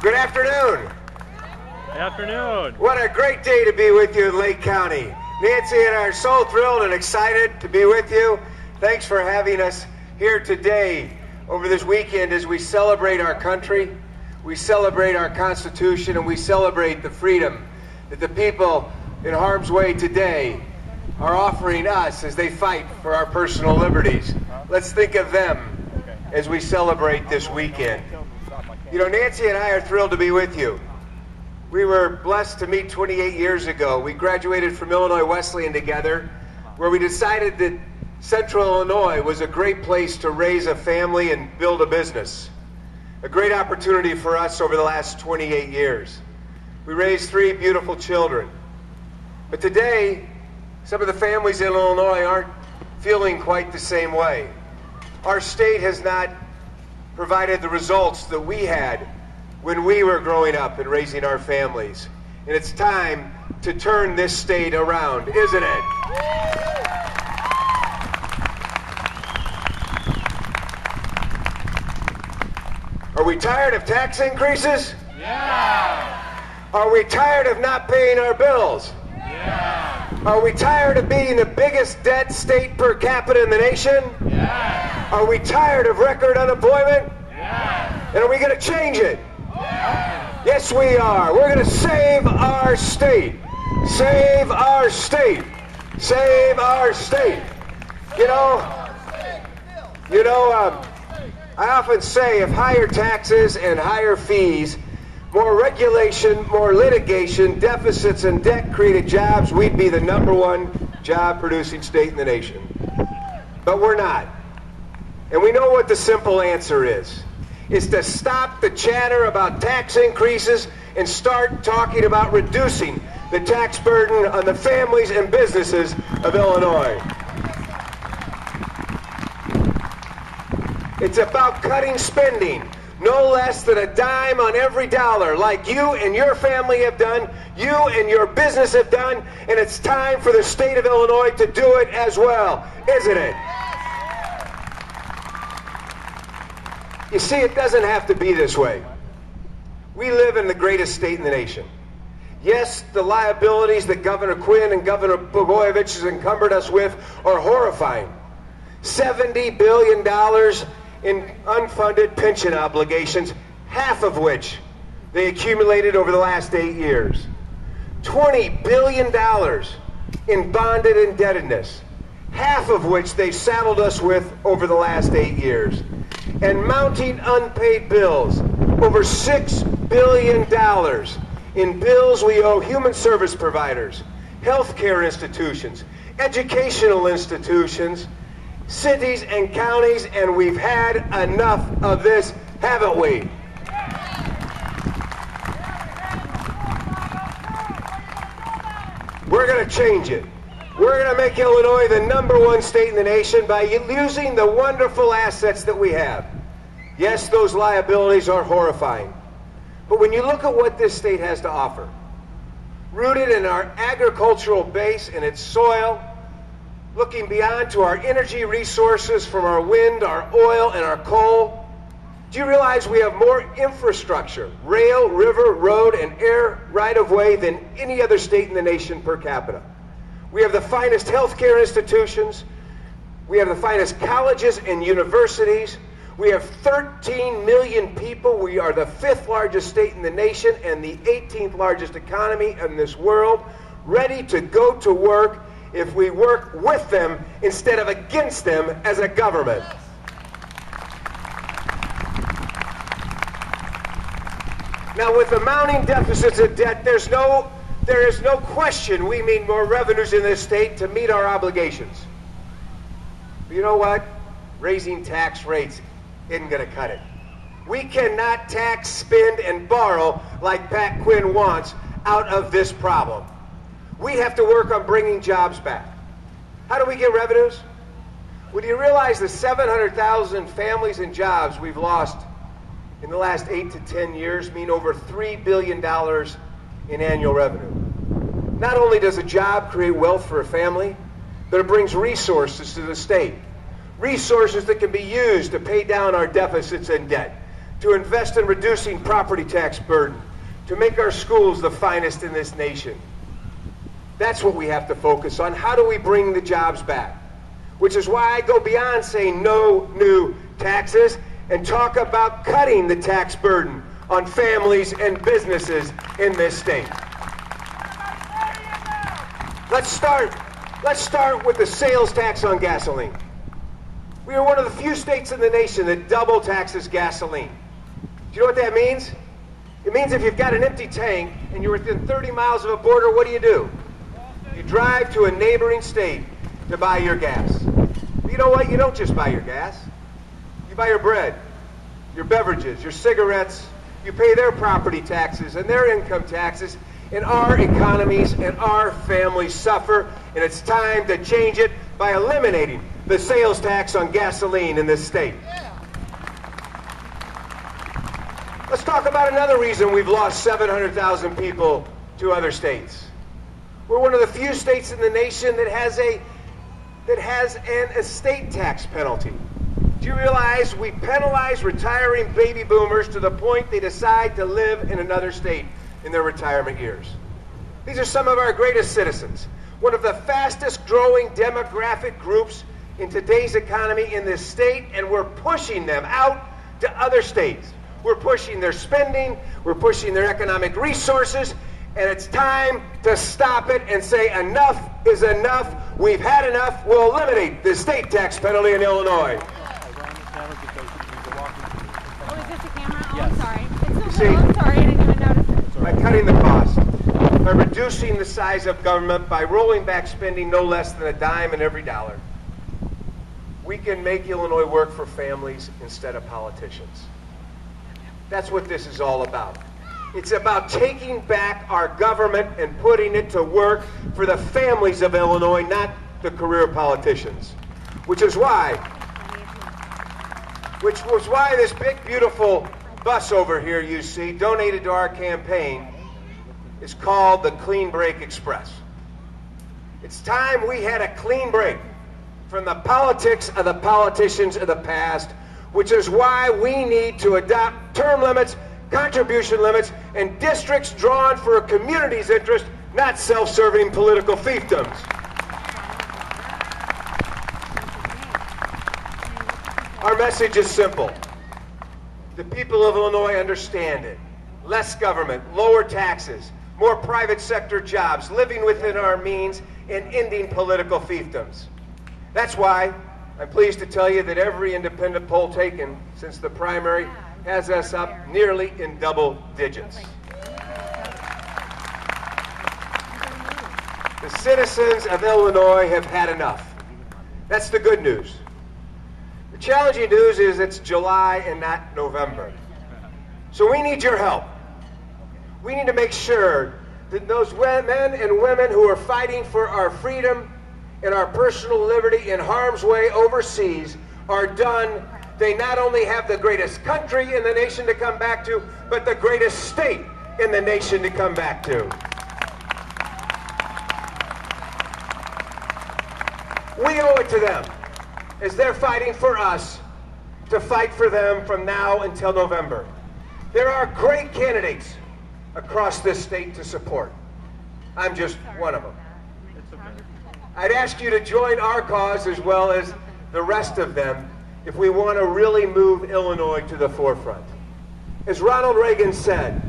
Good afternoon. Good afternoon. What a great day to be with you in Lake County. Nancy and I are so thrilled and excited to be with you. Thanks for having us here today over this weekend as we celebrate our country, we celebrate our Constitution, and we celebrate the freedom that the people in harm's way today are offering us as they fight for our personal liberties. Let's think of them as we celebrate this weekend. You know, Nancy and I are thrilled to be with you. We were blessed to meet 28 years ago. We graduated from Illinois Wesleyan together, where we decided that Central Illinois was a great place to raise a family and build a business. A great opportunity for us over the last 28 years. We raised 3 beautiful children. But today, some of the families in Illinois aren't feeling quite the same way. Our state has not provided the results that we had when we were growing up and raising our families. And it's time to turn this state around, isn't it? Are we tired of tax increases? Yeah. Are we tired of not paying our bills? Yeah. Are we tired of being the biggest debt state per capita in the nation? Yeah. Are we tired of record unemployment? Yeah. And are we going to change it? Yeah. Yes, we are. We're going to save our state. Save our state. Save our state. You know, I often say if higher taxes and higher fees, more regulation, more litigation, deficits, and debt created jobs, we'd be the #1 job-producing state in the nation. But we're not. And we know what the simple answer is to stop the chatter about tax increases and start talking about reducing the tax burden on the families and businesses of Illinois. It's about cutting spending, no less than a dime on every dollar, like you and your family have done, you and your business have done, and it's time for the state of Illinois to do it as well, isn't it? You see, it doesn't have to be this way. We live in the greatest state in the nation. Yes, the liabilities that Governor Quinn and Governor Blagojevich has encumbered us with are horrifying. $70 billion in unfunded pension obligations, half of which they accumulated over the last 8 years. $20 billion in bonded indebtedness, half of which they saddled us with over the last 8 years. And mounting unpaid bills, over $6 billion in bills we owe human service providers, healthcare institutions, educational institutions, cities and counties, and we've had enough of this, haven't we? We're going to change it. We're going to make Illinois the #1 state in the nation by using the wonderful assets that we have. Yes, those liabilities are horrifying. But when you look at what this state has to offer, rooted in our agricultural base and its soil, looking beyond to our energy resources from our wind, our oil, and our coal, do you realize we have more infrastructure, rail, river, road, and air right-of-way than any other state in the nation per capita? We have the finest healthcare institutions. We have the finest colleges and universities. We have 13 million people. We are the 5th largest state in the nation and the 18th largest economy in this world, ready to go to work if we work with them instead of against them as a government. Now, with the mounting deficits and debt, there is no question we need more revenues in this state to meet our obligations. But you know what? Raising tax rates isn't going to cut it. We cannot tax, spend, and borrow like Pat Quinn wants out of this problem. We have to work on bringing jobs back. How do we get revenues? Well, do you realize the 700,000 families and jobs we've lost in the last 8 to 10 years mean over $3 billion in annual revenue? Not only does a job create wealth for a family, but it brings resources to the state. Resources that can be used to pay down our deficits and debt, to invest in reducing property tax burden, to make our schools the finest in this nation. That's what we have to focus on. How do we bring the jobs back? Which is why I go beyond saying no new taxes and talk about cutting the tax burden on families and businesses in this state. Let's start with the sales tax on gasoline. We are one of the few states in the nation that double taxes gasoline. Do you know what that means? It means if you've got an empty tank and you're within 30 miles of a border, what do? You drive to a neighboring state to buy your gas. But you know what? You don't just buy your gas. You buy your bread, your beverages, your cigarettes. You pay their property taxes and their income taxes, and our economies and our families suffer, and it's time to change it by eliminating the sales tax on gasoline in this state. Let's talk about another reason we've lost 700,000 people to other states. We're one of the few states in the nation that has an estate tax penalty. Do you realize we penalize retiring baby boomers to the point they decide to live in another state in their retirement years? These are some of our greatest citizens, one of the fastest growing demographic groups in today's economy in this state, and we're pushing them out to other states. We're pushing their spending, we're pushing their economic resources, and it's time to stop it and say enough is enough. We've had enough. We'll eliminate the state tax penalty in Illinois. Oh, is this a camera? Oh, Yes. I'm sorry. It's so See, little. I'm sorry. I didn't even notice it. By cutting the cost, by reducing the size of government, by rolling back spending no less than a dime in every dollar, we can make Illinois work for families instead of politicians. That's what this is all about. It's about taking back our government and putting it to work for the families of Illinois, not the career politicians. Which was why this big, beautiful bus over here you see, donated to our campaign, is called the Clean Break Express. It's time we had a clean break from the politics of the politicians of the past, which is why we need to adopt term limits, contribution limits, and districts drawn for a community's interest, not self-serving political fiefdoms. Our message is simple. The people of Illinois understand it. Less government, lower taxes, more private sector jobs, living within our means, and ending political fiefdoms. That's why I'm pleased to tell you that every independent poll taken since the primary has us up nearly in double digits. The citizens of Illinois have had enough. That's the good news. The challenging news is it's July and not November. So we need your help. We need to make sure that those men and women who are fighting for our freedom and our personal liberty in harm's way overseas are done. They not only have the greatest country in the nation to come back to, but the greatest state in the nation to come back to. We owe it to them, as they're fighting for us, to fight for them from now until November. There are great candidates across this state to support. I'm just one of them. I'd ask you to join our cause as well as the rest of them if we want to really move Illinois to the forefront. As Ronald Reagan said,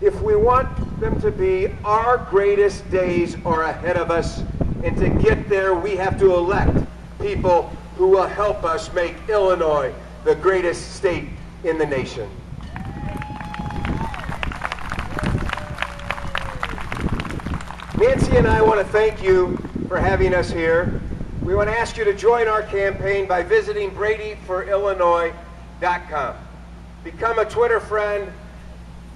if we want them to be, our greatest days are ahead of us, and to get there we have to elect people who will help us make Illinois the greatest state in the nation. Nancy and I want to thank you for having us here. We want to ask you to join our campaign by visiting BradyForIllinois.com. Become a Twitter friend,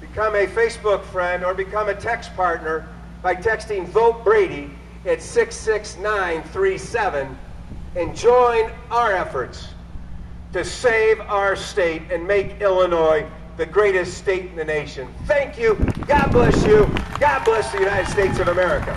become a Facebook friend, or become a text partner by texting Vote Brady at 66937 and join our efforts to save our state and make Illinois the greatest state in the nation. Thank you. God bless you. God bless the United States of America.